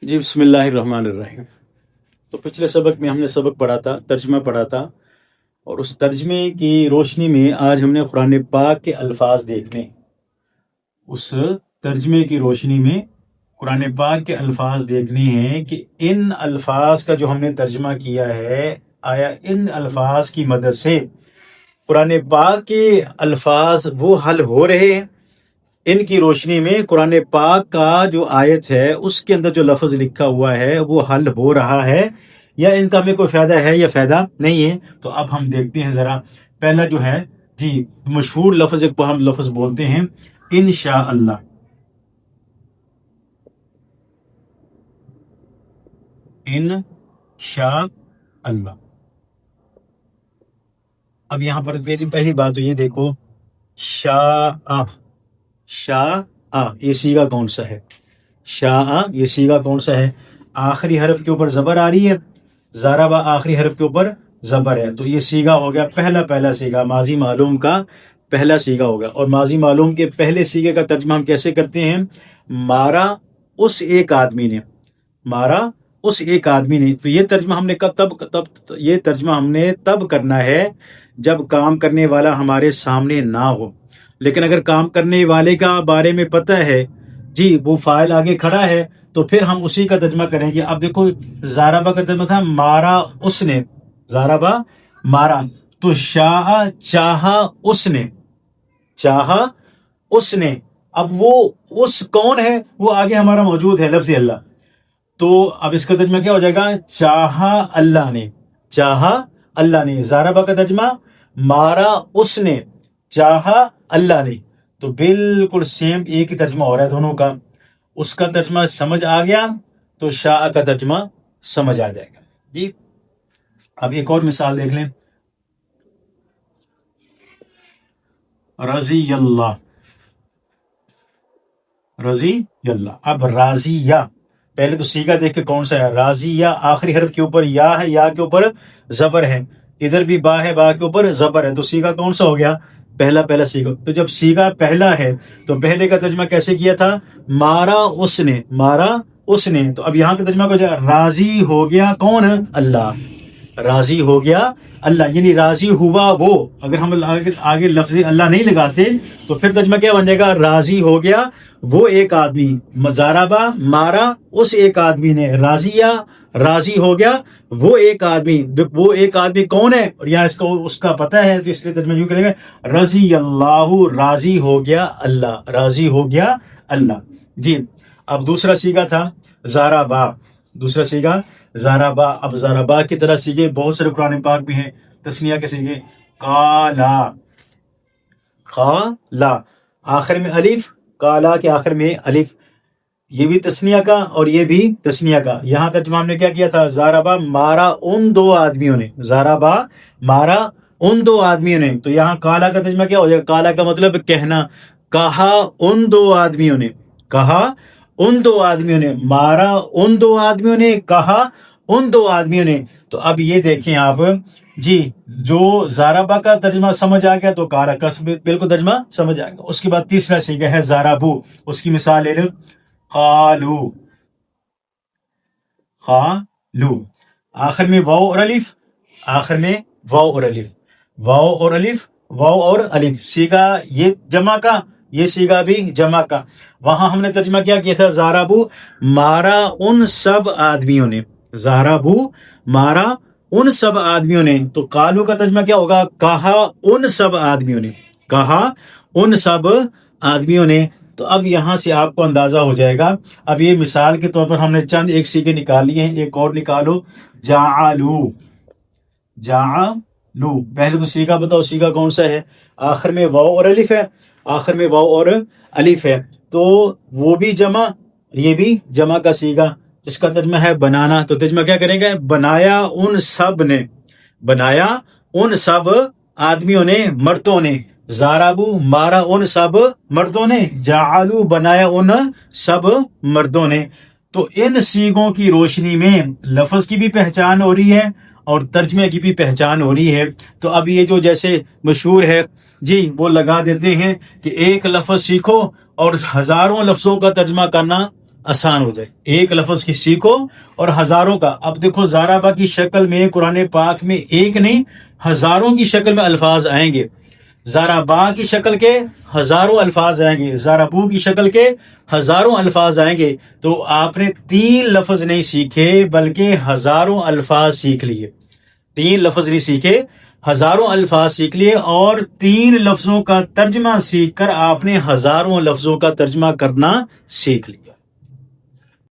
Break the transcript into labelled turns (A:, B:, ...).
A: جی بسم اللہ الرحمن الرحیم۔ تو پچھلے سبق میں ہم نے سبق پڑھا تھا، ترجمہ پڑھا تھا، اور اس ترجمے کی روشنی میں آج ہم نے قرآن پاک کے الفاظ دیکھنے۔ اس ترجمے کی روشنی میں قرآن پاک کے الفاظ دیکھنے ہیں کہ ان الفاظ کا جو ہم نے ترجمہ کیا ہے، آیا ان الفاظ کی مدد سے قرآن پاک کے الفاظ وہ حل ہو رہے ہیں؟ ان کی روشنی میں قرآن پاک کا جو آیت ہے اس کے اندر جو لفظ لکھا ہوا ہے وہ حل ہو رہا ہے یا ان کا ہمیں کوئی فائدہ ہے یا فائدہ نہیں ہے؟ تو اب ہم دیکھتے ہیں ذرا۔ پہلا جو ہے جی مشہور لفظ، ایک ہم لفظ بولتے ہیں انشاءاللہ۔ انشاءاللہ۔ اب یہاں پر پہلی بات تو یہ دیکھو، شاء، یہ سیغہ کون سا ہے؟ شاء یہ سیغہ کون سا ہے؟ آخری حرف کے اوپر زبر آ رہی ہے، ضربہ آخری حرف کے اوپر زبر ہے، تو یہ سیغہ ہو گیا پہلا سیغہ، ماضی معلوم کا پہلا سیغہ ہوگا۔ اور ماضی معلوم کے پہلے سیغے کا ترجمہ ہم کیسے کرتے ہیں؟ مارا اس ایک آدمی نے، مارا اس ایک آدمی نے۔ تو یہ ترجمہ ہم نے یہ ترجمہ ہم نے تب کرنا ہے جب کام کرنے والا ہمارے سامنے نہ ہو۔ لیکن اگر کام کرنے والے کا بارے میں پتہ ہے، جی وہ فاعل آگے کھڑا ہے، تو پھر ہم اسی کا ترجمہ کریں گے۔ اب دیکھو ضربہ کا ترجمہ تھا مارا اس نے، ضربہ مارا، تو شاء چاہا اس نے، چاہا اس نے۔ اب وہ اس کون ہے؟ وہ آگے ہمارا موجود ہے لفظ اللہ، تو اب اس کا ترجمہ کیا ہو جائے گا؟ چاہا اللہ نے، چاہا اللہ نے۔ ضربہ کا ترجمہ مارا اس نے، چاہا اللہ نے۔ تو بالکل سیم ایک ہی ترجمہ ہو رہا ہے دونوں کا۔ اس کا ترجمہ سمجھ آ گیا تو شاء کا ترجمہ سمجھ آ جائے گا۔ جی اب ایک اور مثال دیکھ لیں، رضی اللہ، رضی اللہ۔ اب راضیہ، پہلے تو سیغہ دیکھ کے کون سا ہے؟ راضیہ، آخری حرف کے اوپر یا ہے، یا کے اوپر زبر ہے، ادھر بھی با ہے، با کے اوپر زبر ہے، تو سیغہ کون سا ہو گیا؟ پہلا سیغہ۔ تو جب سیغہ پہلا ہے تو پہلے کا ترجمہ کیسے کیا تھا؟ مارا اس نے، مارا اس نے۔ تو اب یہاں کا ترجمہ کیا ہو جائے؟ راضی ہو گیا کون؟ اللہ، راضی ہو گیا اللہ، یعنی راضی ہوا وہ۔ اگر ہم آگے لفظ اللہ نہیں لگاتے تو پھر ترجمہ کیا بن جائے گا؟ راضی ہو گیا وہ ایک آدمی، ضربہ مارا اس ایک آدمی نے، راضیہ راضی ہو گیا وہ ایک آدمی۔ وہ ایک آدمی کون ہے؟ اور یہاں اس کا پتہ ہے، تو اس لیے ترجمہ یوں کریں گے رضی اللہ، راضی ہو گیا اللہ، راضی ہو گیا اللہ۔ جی اب دوسرا سیغہ تھا ضربہ، دوسرا سیغہ ضربہ۔ اب ضربہ کی طرح سیغے بہت سارے قرآن پاک میں ہیں، تثنیہ کے سیغے، قالا، قالا، آخر میں الف، قالا کے آخر میں الف، یہ بھی تثنیہ کا اور یہ بھی تثنیہ کا۔ یہاں ترجمہ ہم نے کیا کیا تھا؟ ضربہ مارا ان دو آدمیوں نے، ضربہ مارا ان دو آدمیوں نے۔ تو یہاں قالا کا ترجمہ کیا ہو جائے؟ قالا کا مطلب کہنا، کہا ان دو آدمیوں نے، کہا ان دو آدمیوں نے، مارا ان دو آدمیوں نے، کہا ان دو آدمیوں نے۔ تو اب یہ دیکھیں آپ، جی جو ضربہ کا ترجمہ سمجھ آ گیا تو قالا کا بالکل ترجمہ سمجھ آ گیا۔ اس کے بعد تیسرا سیغہ ہے ضربو، اس کی مثال لے لو، قالو، قالو، آخر میں واو اور الف، آخر میں واو اور الف، واو اور الف، واو اور الف۔ سیغہ یہ جمع کا، یہ سیغہ بھی جمع کا۔ وہاں ہم نے ترجمہ کیا کیا تھا؟ ضربو مارا ان سب آدمیوں نے، ضربو مارا ان سب آدمیوں نے۔ تو قالو کا ترجمہ کیا ہوگا؟ کہا ان سب آدمیوں نے، کہا ان سب آدمیوں نے۔ تو اب یہاں سے آپ کو اندازہ ہو جائے گا۔ اب یہ مثال کے طور پر ہم نے چند ایک سیغے نکال لیے ہیں، ایک اور نکالو، جعلو، جعلو۔ پہلے تو سیغہ بتاؤ، سیغہ کون سا ہے؟ آخر میں واو اور الف ہے، آخر میں واو اور الف ہے، تو وہ بھی جمع، یہ بھی جمع کا سیغہ، جس کا ترجمہ ہے بنانا۔ تو ترجمہ کیا کریں گے؟ بنایا ان سب نے، بنایا ان سب آدمیوں نے، مردوں نے۔ ضربو مارا ان سب مردوں نے، جعلو بنایا ان سب مردوں نے۔ تو ان سیغوں کی روشنی میں لفظ کی بھی پہچان ہو رہی ہے اور ترجمے کی بھی پہچان ہو رہی ہے۔ تو اب یہ جو جیسے مشہور ہے جی، وہ لگا دیتے ہیں کہ ایک لفظ سیکھو اور ہزاروں لفظوں کا ترجمہ کرنا آسان ہو جائے. ایک لفظ کی سیکھو اور ہزاروں کا. اب دیکھو زارابا کی شکل میں قرآن پاک میں ایک نہیں ہزاروں کی شکل میں الفاظ آئیں گے. زارابا کی شکل کے ہزاروں الفاظ آئیں گے, زارابو کی شکل کے ہزاروں الفاظ آئیں گے. تو آپ نے 3 لفظ نہیں سیکھے بلکہ ہزاروں الفاظ سیکھ لیے. 3 لفظ نہیں سیکھے, ہزاروں الفاظ سیکھ لیے, اور 3 لفظوں کا ترجمہ سیکھ کر آپ نے ہزاروں لفظوں کا ترجمہ کرنا سیکھ لیا.